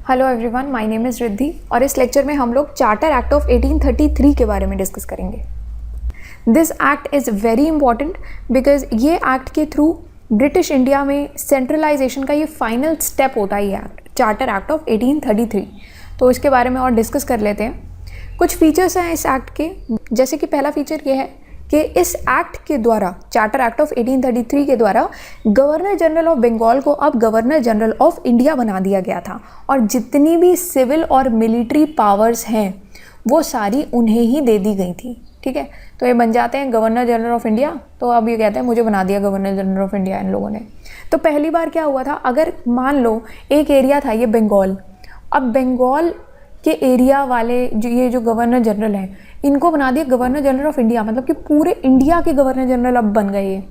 Hello everyone, my name is Riddhi और इस lecture में हम लोग चार्टर एक्ट ऑफ 1833 के बारे में डिस्कस करेंगे। This act is very important because ये एक्ट के थ्रू ब्रिटिश इंडिया में सेंट्रलाइजेशन का ये फाइनल स्टेप होता है, ये एक्ट चार्टर एक्ट ऑफ 1833। तो इसके बारे में और डिस्कस कर लेते हैं। कुछ फीचर्स हैं इस एक्ट के, जैसे कि पहला फीचर ये है कि इस एक्ट के द्वारा, चार्टर एक्ट ऑफ 1833 के द्वारा गवर्नर जनरल ऑफ बंगाल को अब गवर्नर जनरल ऑफ इंडिया बना दिया गया था और जितनी भी सिविल और मिलिट्री पावर्स हैं वो सारी उन्हें ही दे दी गई थी। ठीक है, तो ये बन जाते हैं गवर्नर जनरल ऑफ इंडिया। तो अब ये कहते हैं मुझे बना दिया governor general of India in लोगों ने। तो पहली बार क्या हुआ था, अगर मान लो एक एरिया था ये बंगाल, अब बंगाल के एरिया वाले जो गवर्नर जनरल हैं इनको बना दिया गवर्नर जनरल ऑफ इंडिया, मतलब कि पूरे इंडिया के गवर्नर जनरल अब बन गए ये।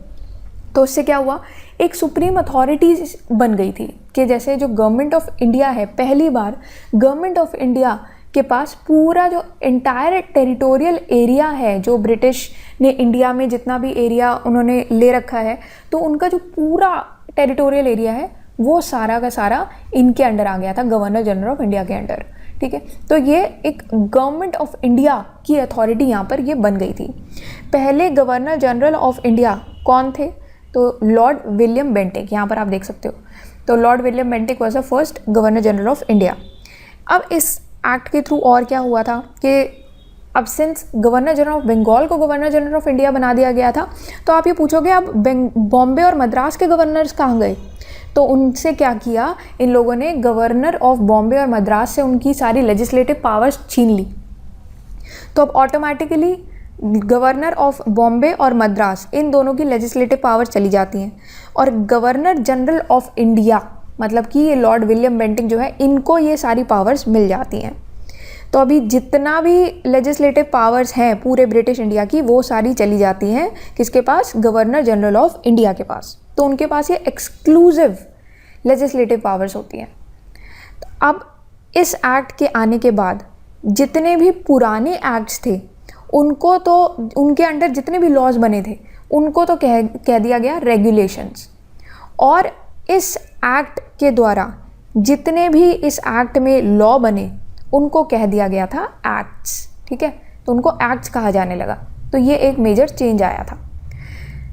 तो इससे क्या हुआ, एक सुप्रीम अथॉरिटी बन गई थी कि जैसे जो गवर्नमेंट ऑफ इंडिया है, पहली बार गवर्नमेंट ऑफ इंडिया के पास पूरा जो एंटायर टेरिटोरियल एरिया है, जो ब्रिटिश ने इंडिया में जितना भी एरिया उन्होंने ले रखा है, तो उनका जो पूरा टेरिटोरियल एरिया है वो सारा का सारा इनके अंडर आ गया था, गवर्नर जनरल ऑफ इंडिया के अंडर। ठीक है, तो ये एक गवर्नमेंट ऑफ इंडिया की अथॉरिटी यहाँ पर ये बन गई थी। पहले गवर्नर जनरल ऑफ इंडिया कौन थे, तो लॉर्ड विलियम बेंटिक, यहाँ पर आप देख सकते हो। तो Lord William Bentinck was the first governor general of India. अब इस एक्ट के थ्रू और क्या हुआ था कि अब since governor general of Bengal को गवर्नर जनरल ऑफ इंडिया बना दिया गया था, तो आप ये पूछोगे अब बॉम्बे और मद्रास के गवर्नर्स कहाँ गए। तो उनसे क्या किया, इन लोगों ने गवर्नर ऑफ बॉम्बे और मद्रास से उनकी सारी लेजिस्लेटिव पावर्स छीन ली। तो अब ऑटोमेटिकली गवर्नर ऑफ बॉम्बे और मद्रास इन दोनों की लेजिस्लेटिव पावर्स चली जाती हैं और गवर्नर जनरल ऑफ इंडिया, मतलब कि ये लॉर्ड विलियम बेंटिक जो है, इनको ये सारी पावर्स मिल जाती हैं। तो अभी जितना भी लेजिस्लेटिव पावर्स हैं पूरे ब्रिटिश इंडिया की, वो सारी चली जाती हैं किसके पास, गवर्नर जनरल ऑफ इंडिया के पास। तो उनके पास ये एक्सक्लूसिव लेजिस्लेटिव पावर्स होती हैं। तो अब इस एक्ट के आने के बाद जितने भी पुराने एक्ट्स थे उनको, तो उनके अंडर जितने भी लॉज बने थे उनको तो कह दिया गया रेगुलेशंस, और इस एक्ट के द्वारा जितने भी इस एक्ट में लॉ बने उनको कह दिया गया था एक्ट्स। ठीक है, तो उनको एक्ट्स कहा जाने लगा। तो ये एक मेजर चेंज आया था।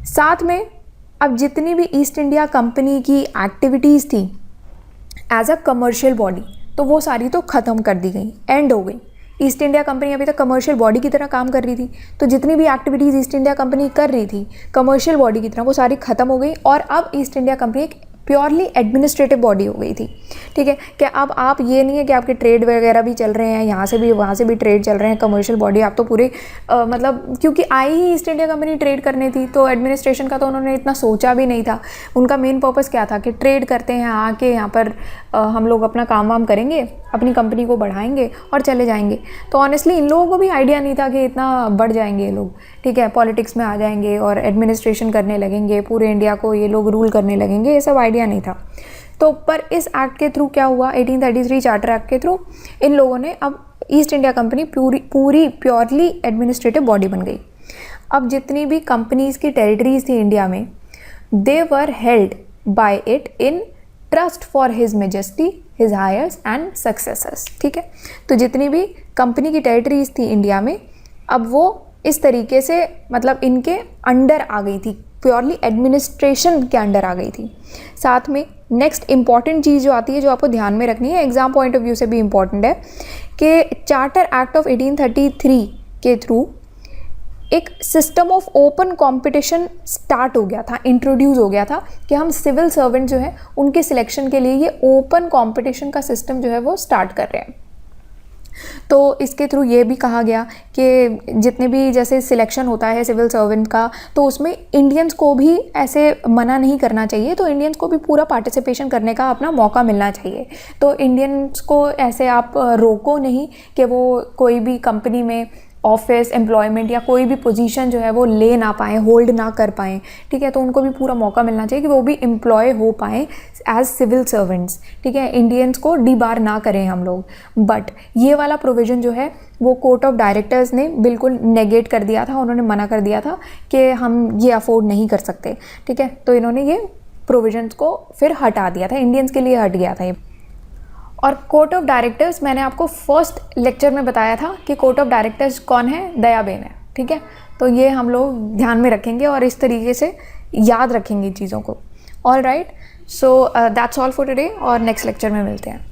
साथ में अब जितनी भी ईस्ट इंडिया कंपनी की एक्टिविटीज़ थी एज अ कमर्शियल बॉडी, तो वो सारी तो ख़त्म कर दी गई, एंड हो गई। ईस्ट इंडिया कंपनी अभी तक कमर्शियल बॉडी की तरह काम कर रही थी, तो जितनी भी एक्टिविटीज़ ईस्ट इंडिया कंपनी कर रही थी कमर्शियल बॉडी की तरह, वो सारी ख़त्म हो गई और अब ईस्ट इंडिया कंपनी एक प्योरली एडमिनिस्ट्रेटिव बॉडी हो गई थी। ठीक है, कि अब आप ये नहीं है कि आपके ट्रेड वगैरह भी चल रहे हैं, यहाँ से भी वहाँ से भी ट्रेड चल रहे हैं, कमर्शियल बॉडी आप तो पूरे मतलब क्योंकि आई ही ईस्ट इंडिया कंपनी ट्रेड करने थी, तो एडमिनिस्ट्रेशन का तो उन्होंने इतना सोचा भी नहीं था। उनका मेन पर्पस क्या था कि ट्रेड करते हैं, आके यहाँ पर हम लोग अपना काम वाम करेंगे, अपनी कंपनी को बढ़ाएंगे और चले जाएंगे। तो ऑनेस्टली इन लोगों को भी आइडिया नहीं था कि इतना बढ़ जाएंगे ये लोग। ठीक है, पॉलिटिक्स में आ जाएंगे और एडमिनिस्ट्रेशन करने लगेंगे, पूरे इंडिया को ये लोग रूल करने लगेंगे, ये सब आइडिया नहीं था। तो पर इस एक्ट के थ्रू क्या हुआ, 1833 चार्टर एक्ट के थ्रू इन लोगों ने अब ईस्ट इंडिया कंपनी पूरी प्योरली एडमिनिस्ट्रेटिव बॉडी बन गई। अब जितनी भी कंपनीज़ की टेरिटरीज थी इंडिया में, they were held by it in trust for his majesty, his heirs and successors. ठीक है, तो जितनी भी कंपनी की टेरिटरीज थी इंडिया में, अब वो इस तरीके से मतलब इनके अंडर आ गई थी, प्योरली एडमिनिस्ट्रेशन के अंडर आ गई थी। साथ में नेक्स्ट इंपॉर्टेंट चीज़ जो आती है, जो आपको ध्यान में रखनी है, एग्जाम पॉइंट ऑफ व्यू से भी इम्पॉर्टेंट है, कि चार्टर एक्ट ऑफ 1833 के थ्रू एक system of open competition start हो गया था, इंट्रोड्यूस हो गया था, कि हम सिविल सर्वेंट जो है उनके सिलेक्शन के लिए ये ओपन कंपटीशन का सिस्टम जो है वो स्टार्ट कर रहे हैं। तो इसके थ्रू ये भी कहा गया कि जितने भी जैसे सिलेक्शन होता है सिविल सर्वेंट का, तो उसमें इंडियंस को भी ऐसे मना नहीं करना चाहिए, तो इंडियंस को भी पूरा पार्टिसिपेशन करने का अपना मौका मिलना चाहिए। तो इंडियंस को ऐसे आप रोको नहीं कि वो कोई भी कंपनी में ऑफिस, एम्प्लॉयमेंट या कोई भी पोजीशन जो है वो ले ना पाएँ, होल्ड ना कर पाएँ। ठीक है, तो उनको भी पूरा मौका मिलना चाहिए कि वो भी एम्प्लॉय हो पाएँ एज सिविल सर्वेंट्स। ठीक है, इंडियंस को डीबार ना करें हम लोग। बट ये वाला प्रोविज़न जो है वो कोर्ट ऑफ डायरेक्टर्स ने बिल्कुल नेगेट कर दिया था, उन्होंने मना कर दिया था कि हम ये अफोर्ड नहीं कर सकते। ठीक है, तो इन्होंने ये प्रोविजंस को फिर हटा दिया था, इंडियंस के लिए हट गया था ये। और कोर्ट ऑफ डायरेक्टर्स मैंने आपको फर्स्ट लेक्चर में बताया था कि कोर्ट ऑफ डायरेक्टर्स कौन है, दयाबेन है, ठीक है। तो ये हम लोग ध्यान में रखेंगे और इस तरीके से याद रखेंगे चीज़ों को। All right, so that's all for today और नेक्स्ट लेक्चर में मिलते हैं।